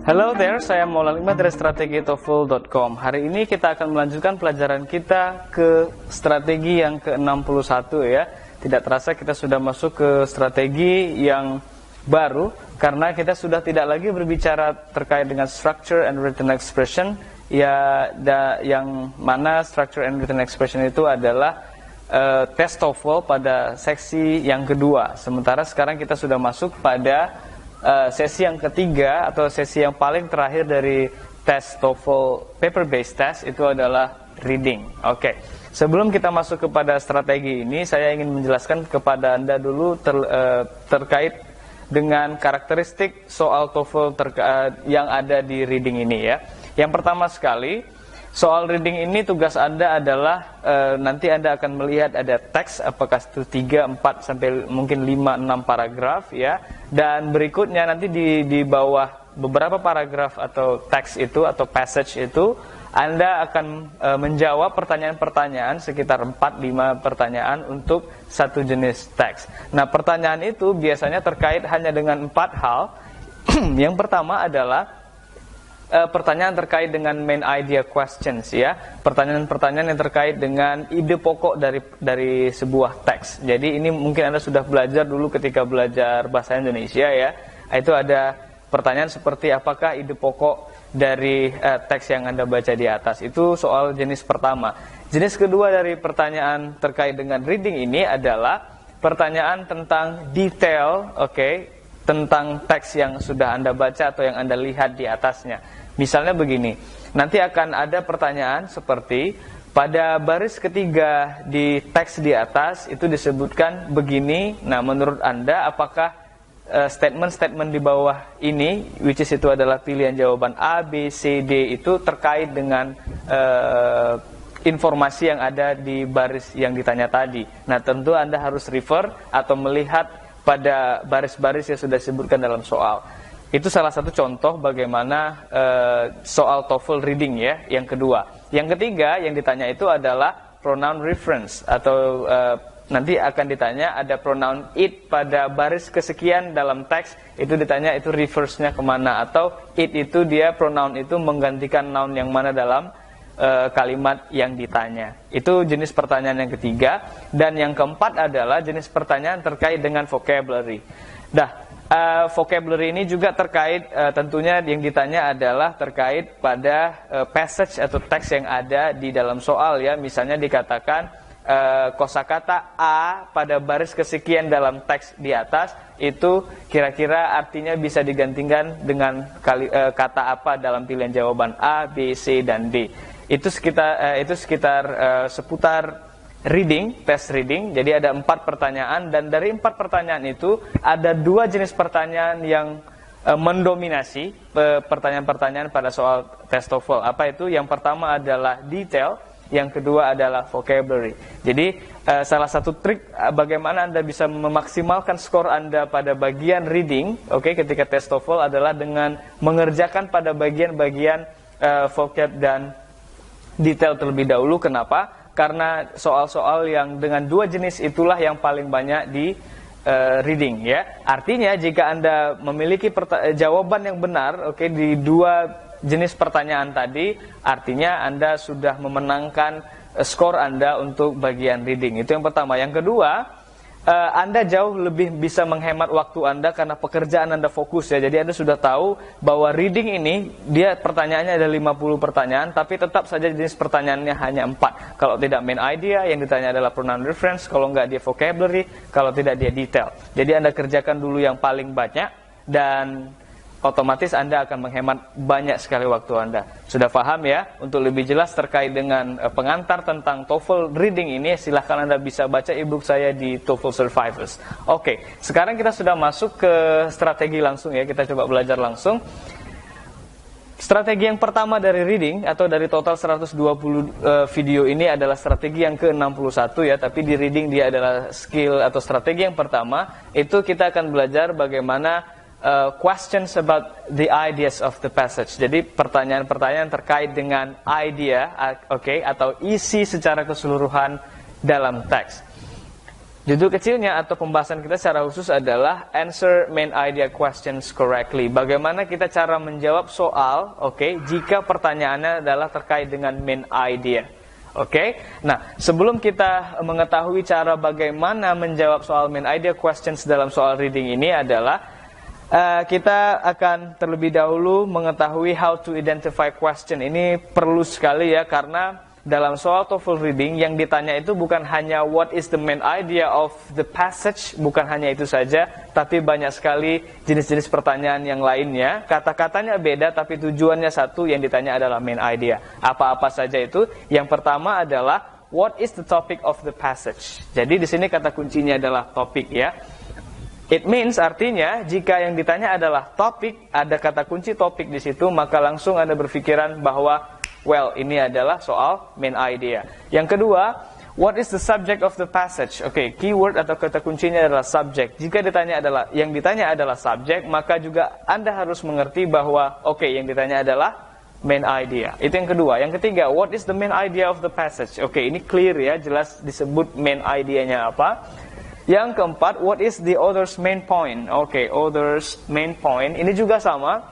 Hello there, saya Maulana Hikmat dari strategitoefl.com. Hari ini kita akan melanjutkan pelajaran kita ke strategi yang ke-61 ya. Tidak terasa kita sudah masuk ke strategi yang baru, karena kita sudah tidak lagi berbicara terkait dengan structure and written expression ya, yang mana structure and written expression itu adalah tes TOEFL pada seksi yang kedua. Sementara sekarang kita sudah masuk pada sesi yang ketiga atau sesi yang paling terakhir dari tes TOEFL paper based test, itu adalah reading. Oke. Sebelum kita masuk kepada strategi ini, saya ingin menjelaskan kepada Anda dulu terkait dengan karakteristik soal TOEFL yang ada di reading ini ya. Yang pertama sekali, soal reading ini tugas Anda adalah nanti Anda akan melihat ada teks, apakah itu 3, 4 sampai mungkin 5, 6 paragraf ya. Dan berikutnya nanti di bawah beberapa paragraf atau teks itu atau passage itu, Anda akan menjawab pertanyaan-pertanyaan sekitar 4-5 pertanyaan untuk satu jenis teks. Nah, pertanyaan itu biasanya terkait hanya dengan 4 hal. Yang pertama adalah pertanyaan terkait dengan main idea questions ya, pertanyaan-pertanyaan yang terkait dengan ide pokok dari sebuah teks. Jadi ini mungkin Anda sudah belajar dulu ketika belajar bahasa Indonesia ya. Itu ada pertanyaan seperti apakah ide pokok dari teks yang Anda baca di atas. Itu soal jenis pertama. Jenis kedua dari pertanyaan terkait dengan reading ini adalah pertanyaan tentang detail, tentang teks yang sudah Anda baca atau yang Anda lihat di atasnya. Misalnya begini, nanti akan ada pertanyaan seperti pada baris ketiga di teks di atas itu disebutkan begini. Nah, menurut Anda apakah statement-statement di bawah ini, which is itu adalah pilihan jawaban A, B, C, D, itu terkait dengan informasi yang ada di baris yang ditanya tadi. Nah, tentu Anda harus refer atau melihat pada baris-baris yang sudah disebutkan dalam soal. Itu salah satu contoh bagaimana soal TOEFL reading ya, yang kedua. Yang ketiga yang ditanya itu adalah pronoun reference atau nanti akan ditanya ada pronoun it pada baris kesekian dalam teks, itu ditanya itu reverse-nya kemana, atau it itu dia pronoun itu menggantikan noun yang mana dalam kalimat yang ditanya. Itu jenis pertanyaan yang ketiga. Dan yang keempat adalah jenis pertanyaan terkait dengan vocabulary. Vocabulary ini juga terkait tentunya yang ditanya adalah terkait pada passage atau teks yang ada di dalam soal ya. Misalnya dikatakan kosakata A pada baris kesekian dalam teks di atas itu kira-kira artinya bisa digantikan dengan kata apa dalam pilihan jawaban A, B, C, dan D. Itu sekitar seputar reading, tes reading. Jadi ada 4 pertanyaan, dan dari 4 pertanyaan itu ada 2 jenis pertanyaan yang mendominasi pertanyaan-pertanyaan pada soal tes TOEFL. Apa itu? Yang pertama adalah detail, yang kedua adalah vocabulary. Jadi salah satu trik bagaimana Anda bisa memaksimalkan skor Anda pada bagian reading, ketika tes TOEFL adalah dengan mengerjakan pada bagian-bagian vocab dan detail terlebih dahulu. Kenapa? Karena soal-soal yang dengan 2 jenis itulah yang paling banyak di reading ya. Artinya jika Anda memiliki jawaban yang benar di 2 jenis pertanyaan tadi, artinya Anda sudah memenangkan skor Anda untuk bagian reading. Itu yang pertama. Yang kedua, Anda jauh lebih bisa menghemat waktu Anda karena pekerjaan Anda fokus ya. Jadi Anda sudah tahu bahwa reading ini dia pertanyaannya ada 50 pertanyaan, tapi tetap saja jenis pertanyaannya hanya 4. Kalau tidak main idea, yang ditanya adalah pronoun reference, kalau enggak dia vocabulary, kalau tidak dia detail. Jadi Anda kerjakan dulu yang paling banyak dan otomatis Anda akan menghemat banyak sekali waktu Anda. Sudah paham ya? Untuk lebih jelas terkait dengan pengantar tentang TOEFL reading ini, silahkan Anda bisa baca ebook saya di TOEFL Survivors. Sekarang kita sudah masuk ke strategi langsung ya. Kita coba belajar langsung. Strategi yang pertama dari reading atau dari total 120 video ini adalah strategi yang ke-61 ya. Tapi di reading dia adalah skill atau strategi yang pertama. Itu kita akan belajar bagaimana questions about the ideas of the passage. Jadi pertanyaan-pertanyaan terkait dengan idea, atau isi secara keseluruhan dalam teks. Judul kecilnya atau pembahasan kita secara khusus adalah Answer Main Idea Questions Correctly. Bagaimana kita cara menjawab soal, jika pertanyaannya adalah terkait dengan main idea. Nah, sebelum kita mengetahui cara bagaimana menjawab soal main idea questions dalam soal reading ini adalah kita akan terlebih dahulu mengetahui how to identify question. Ini perlu sekali ya, karena dalam soal TOEFL reading yang ditanya itu bukan hanya what is the main idea of the passage, bukan hanya itu saja, tapi banyak sekali jenis-jenis pertanyaan yang lainnya. Kata-katanya beda tapi tujuannya satu, yang ditanya adalah main idea. Apa-apa saja itu? Yang pertama adalah what is the topic of the passage. Jadi di sini kata kuncinya adalah topik ya. It means artinya jika yang ditanya adalah topik, ada kata kunci topik di situ, maka langsung Anda berpikiran bahwa ini adalah soal main idea. Yang kedua, what is the subject of the passage? Keyword atau kata kuncinya adalah subject. Jika yang ditanya adalah subject, maka juga Anda harus mengerti bahwa yang ditanya adalah main idea. Itu yang kedua. Yang ketiga, what is the main idea of the passage? Ini clear ya, jelas disebut main idea-nya apa. Yang keempat, what is the author's main point? Author's main point. Ini juga sama.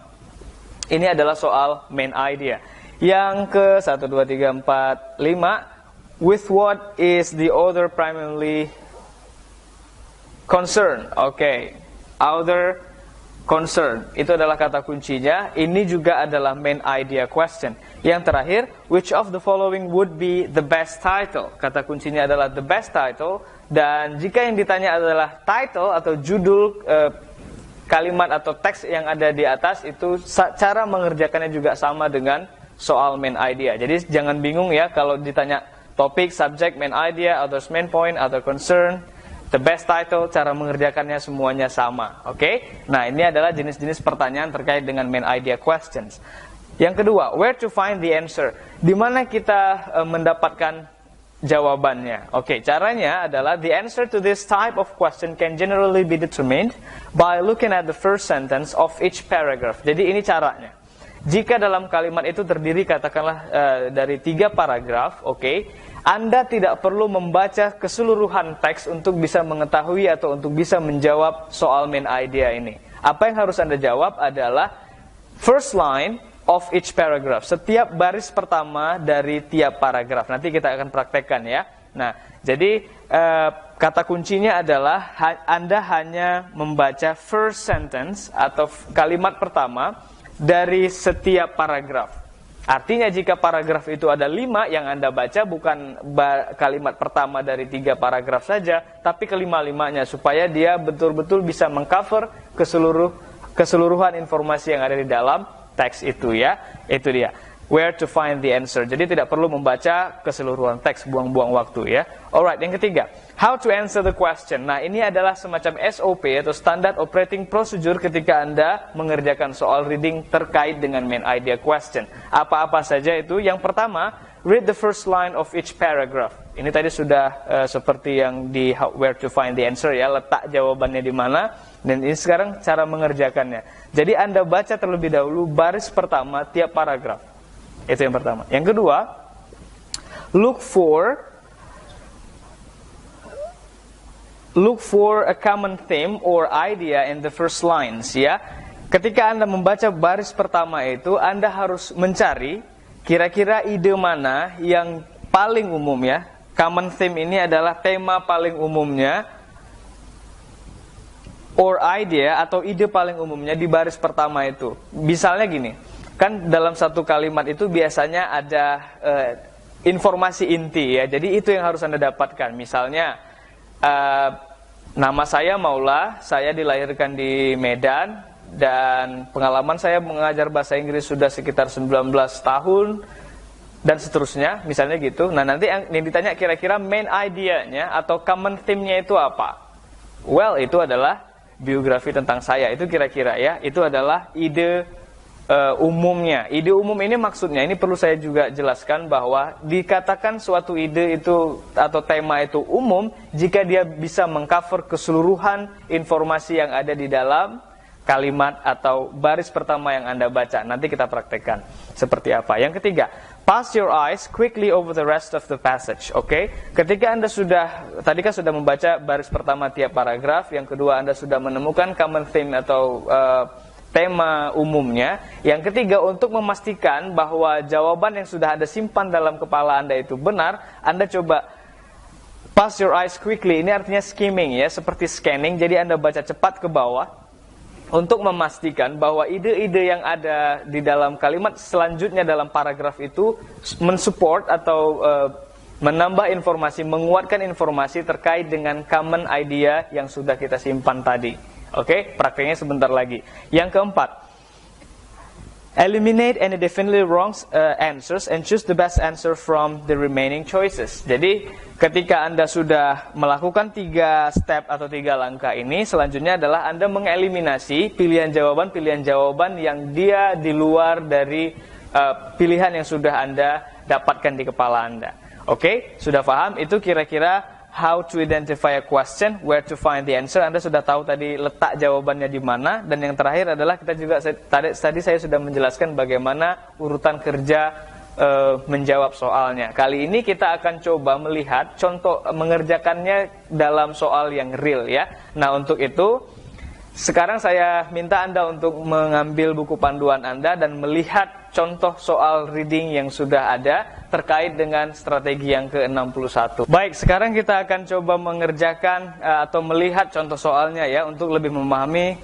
Ini adalah soal main idea. Yang ke 1, 2, 3, 4, 5, with what is the author primarily concerned? Author concern. Itu adalah kata kuncinya. Ini juga adalah main idea question. Yang terakhir, which of the following would be the best title? Kata kuncinya adalah the best title. Dan jika yang ditanya adalah title atau judul kalimat atau teks yang ada di atas, itu cara mengerjakannya juga sama dengan soal main idea. Jadi jangan bingung ya kalau ditanya topik, subject, main idea, author's main point, author concern, the best title, cara mengerjakannya semuanya sama. Nah, ini adalah jenis-jenis pertanyaan terkait dengan main idea questions. Yang kedua, where to find the answer? Di mana kita mendapatkan jawabannya? Caranya adalah the answer to this type of question can generally be determined by looking at the first sentence of each paragraph. Jadi ini caranya. Jika dalam kalimat itu terdiri katakanlah dari 3 paragraf, Anda tidak perlu membaca keseluruhan teks untuk bisa mengetahui atau untuk bisa menjawab soal main idea ini. Apa yang harus Anda jawab adalah first line of each paragraph. Setiap baris pertama dari tiap paragraf. Nanti kita akan praktekkan ya. Nah, jadi kata kuncinya adalah Anda hanya membaca first sentence atau kalimat pertama dari setiap paragraf. Artinya jika paragraf itu ada 5, yang Anda baca bukan kalimat pertama dari 3 paragraf saja, tapi kelima-limanya, supaya dia betul-betul bisa mengcover keseluruhan informasi yang ada di dalam teks itu ya. Itu dia. Where to find the answer. Jadi tidak perlu membaca keseluruhan teks, buang-buang waktu ya. Alright, yang ketiga, how to answer the question. Nah, ini adalah semacam SOP atau standard operating procedure ketika Anda mengerjakan soal reading terkait dengan main idea question. Apa-apa saja itu? Yang pertama, read the first line of each paragraph. Ini tadi sudah seperti yang di where to find the answer ya, letak jawabannya di mana. Dan ini sekarang cara mengerjakannya. Jadi Anda baca terlebih dahulu baris pertama tiap paragraf. Itu yang pertama. Yang kedua, look for a common theme or idea in the first lines ya. Ketika Anda membaca baris pertama itu, Anda harus mencari kira-kira ide mana yang paling umum ya. Common theme ini adalah tema paling umumnya, or idea atau ide paling umumnya di baris pertama itu. Misalnya gini, kan dalam satu kalimat itu biasanya ada informasi inti ya. Jadi itu yang harus Anda dapatkan. Misalnya nama saya Maula, saya dilahirkan di Medan dan pengalaman saya mengajar bahasa Inggris sudah sekitar 19 tahun dan seterusnya, misalnya gitu. Nah, nanti yang ditanya kira-kira main idea-nya atau common theme-nya itu apa? Well, itu adalah biografi tentang saya. Itu kira-kira ya, itu adalah ide umumnya. Ide umum ini maksudnya, ini perlu saya juga jelaskan bahwa dikatakan suatu ide itu atau tema itu umum jika dia bisa mengcover keseluruhan informasi yang ada di dalam kalimat atau baris pertama yang Anda baca. Nanti kita praktekkan seperti apa. Yang ketiga, pass your eyes quickly over the rest of the passage. Oke, ketika Anda tadi kan sudah membaca baris pertama tiap paragraf, yang kedua Anda sudah menemukan common theme atau tema umumnya. Yang ketiga, untuk memastikan bahwa jawaban yang sudah Anda simpan dalam kepala Anda itu benar, Anda coba pass your eyes quickly. Ini artinya skimming ya, seperti scanning. Jadi Anda baca cepat ke bawah untuk memastikan bahwa ide-ide yang ada di dalam kalimat selanjutnya dalam paragraf itu mensupport atau menambah informasi, menguatkan informasi terkait dengan common idea yang sudah kita simpan tadi. Oke, prakteknya sebentar lagi. Yang keempat, eliminate any definitely wrong answers and choose the best answer from the remaining choices. Jadi ketika Anda sudah melakukan 3 step atau 3 langkah ini, selanjutnya adalah Anda mengeliminasi pilihan jawaban yang dia di luar dari pilihan yang sudah Anda dapatkan di kepala Anda. Oke, sudah paham? Itu kira-kira how to identify a question, where to find the answer. Anda sudah tahu tadi letak jawabannya di mana. Dan yang terakhir adalah kita juga tadi saya sudah menjelaskan bagaimana urutan kerja menjawab soalnya. Kali ini kita akan coba melihat contoh mengerjakannya dalam soal yang real ya. Nah, untuk itu sekarang saya minta Anda untuk mengambil buku panduan Anda dan melihat contoh soal reading yang sudah ada terkait dengan strategi yang ke-61. Baik, sekarang kita akan coba mengerjakan atau melihat contoh soalnya ya, untuk lebih memahami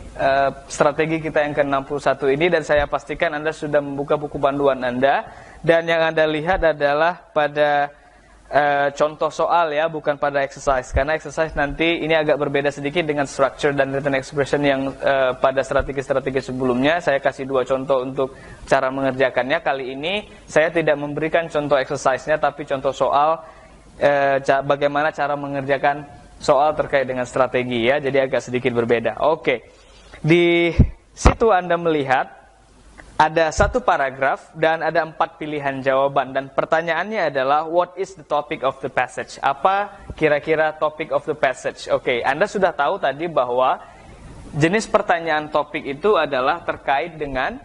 strategi kita yang ke-61 ini. Dan saya pastikan Anda sudah membuka buku panduan Anda, dan yang Anda lihat adalah pada contoh soal ya, bukan pada exercise. Karena exercise nanti ini agak berbeda sedikit dengan structure dan written expression yang pada strategi-strategi sebelumnya. Saya kasih 2 contoh untuk cara mengerjakannya. Kali ini saya tidak memberikan contoh exercise-nya, tapi contoh soal bagaimana cara mengerjakan soal terkait dengan strategi ya. Jadi agak sedikit berbeda. Oke, di situ Anda melihat ada 1 paragraf dan ada 4 pilihan jawaban. Dan pertanyaannya adalah, what is the topic of the passage? Apa kira-kira topic of the passage? Oke, Anda sudah tahu tadi bahwa jenis pertanyaan topik itu adalah terkait dengan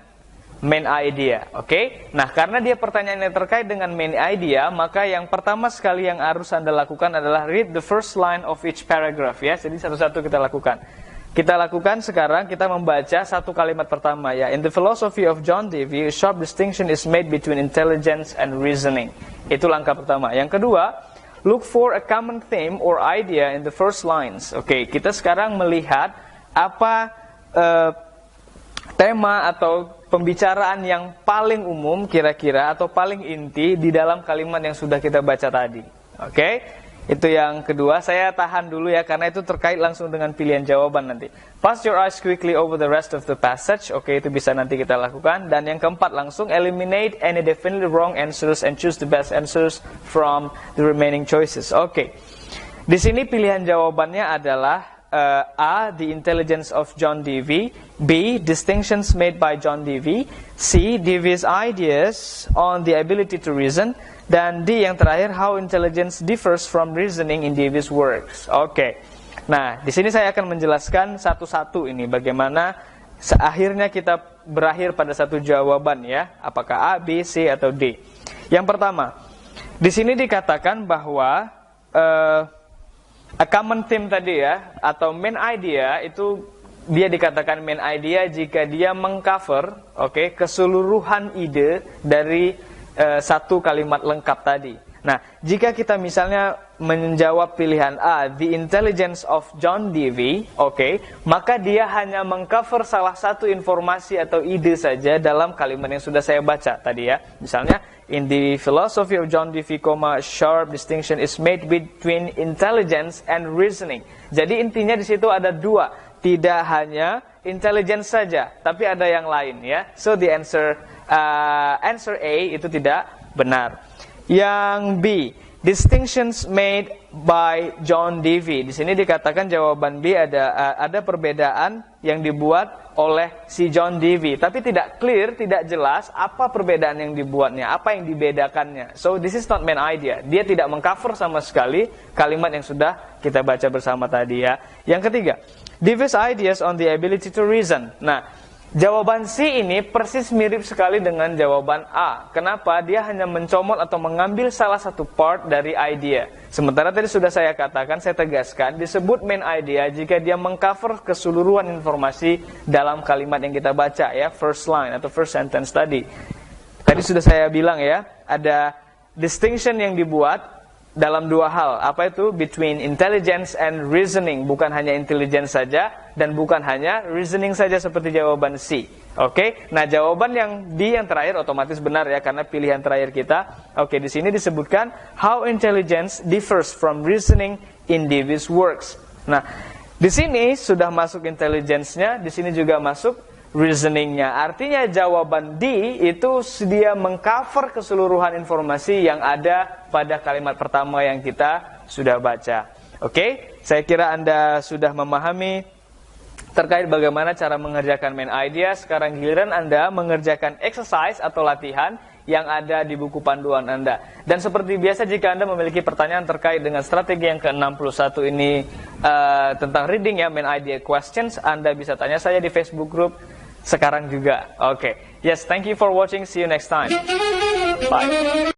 main idea. Oke, nah karena dia pertanyaannya terkait dengan main idea, maka yang pertama sekali yang harus Anda lakukan adalah read the first line of each paragraph ya. Jadi satu-satu kita lakukan. Kita lakukan sekarang, kita membaca 1 kalimat pertama ya. In the philosophy of John Dewey, a sharp distinction is made between intelligence and reasoning. Itu langkah pertama. Yang kedua, look for a common theme or idea in the first lines. Oke, kita sekarang melihat apa tema atau pembicaraan yang paling umum kira-kira atau paling inti di dalam kalimat yang sudah kita baca tadi. Oke? Itu yang kedua. Saya tahan dulu ya, karena itu terkait langsung dengan pilihan jawaban nanti. Pass your eyes quickly over the rest of the passage. Oke, itu bisa nanti kita lakukan. Dan yang keempat, langsung eliminate any definitely wrong answers and choose the best answers from the remaining choices. Oke, di sini pilihan jawabannya adalah A. The intelligence of John Dewey. B. Distinctions made by John Dewey. C. Dewey's ideas on the ability to reason. Dan D yang terakhir, how intelligence differs from reasoning in Dewey's works. Oke. Nah, di sini saya akan menjelaskan satu-satu ini bagaimana akhirnya kita berakhir pada satu jawaban ya. Apakah A, B, C atau D? Yang pertama, di sini dikatakan bahwa a common theme tadi ya, atau main idea itu dia dikatakan main idea jika dia mengcover keseluruhan ide dari 1 kalimat lengkap tadi. Nah, jika kita misalnya menjawab pilihan A, the intelligence of John Dewey, maka dia hanya mengcover salah satu informasi atau ide saja dalam kalimat yang sudah saya baca tadi ya. Misalnya, in the philosophy of John Dewey, sharp distinction is made between intelligence and reasoning. Jadi intinya di situ ada 2, tidak hanya intelligence saja, tapi ada yang lain ya. So the answer A itu tidak benar. Yang B, distinctions made by John Dewey. Di sini dikatakan jawaban B ada perbedaan yang dibuat oleh si John Dewey, tapi tidak clear, tidak jelas apa perbedaan yang dibuatnya, apa yang dibedakannya. So this is not main idea. Dia tidak mengcover sama sekali kalimat yang sudah kita baca bersama tadi ya. Yang ketiga, Dewey's ideas on the ability to reason. Nah, Jawaban C ini persis mirip sekali dengan jawaban A. Kenapa? Dia hanya mencomot atau mengambil salah satu part dari idea. Sementara tadi sudah saya katakan, saya tegaskan, disebut main idea jika dia mengcover keseluruhan informasi dalam kalimat yang kita baca, ya, first line atau first sentence tadi. Tadi sudah saya bilang, ya, ada distinction yang dibuat dalam dua hal. Apa itu? Between intelligence and reasoning. Bukan hanya intelligence saja dan bukan hanya reasoning saja seperti jawaban C. Oke? Nah, jawaban yang D yang terakhir otomatis benar, ya, karena pilihan terakhir kita. Oke, di sini disebutkan how intelligence differs from reasoning in Davis works. Nah, di sini sudah masuk intelligence-nya, di sini juga masuk reasoning-nya. Artinya jawaban D itu dia mengcover keseluruhan informasi yang ada pada kalimat pertama yang kita sudah baca. Oke? Saya kira Anda sudah memahami terkait bagaimana cara mengerjakan main idea. Sekarang giliran Anda mengerjakan exercise atau latihan yang ada di buku panduan Anda. Dan seperti biasa, jika Anda memiliki pertanyaan terkait dengan strategi yang ke-61 ini tentang reading, ya, main idea questions, Anda bisa tanya saya di Facebook group sekarang juga. Oke. Yes, thank you for watching. See you next time. Bye.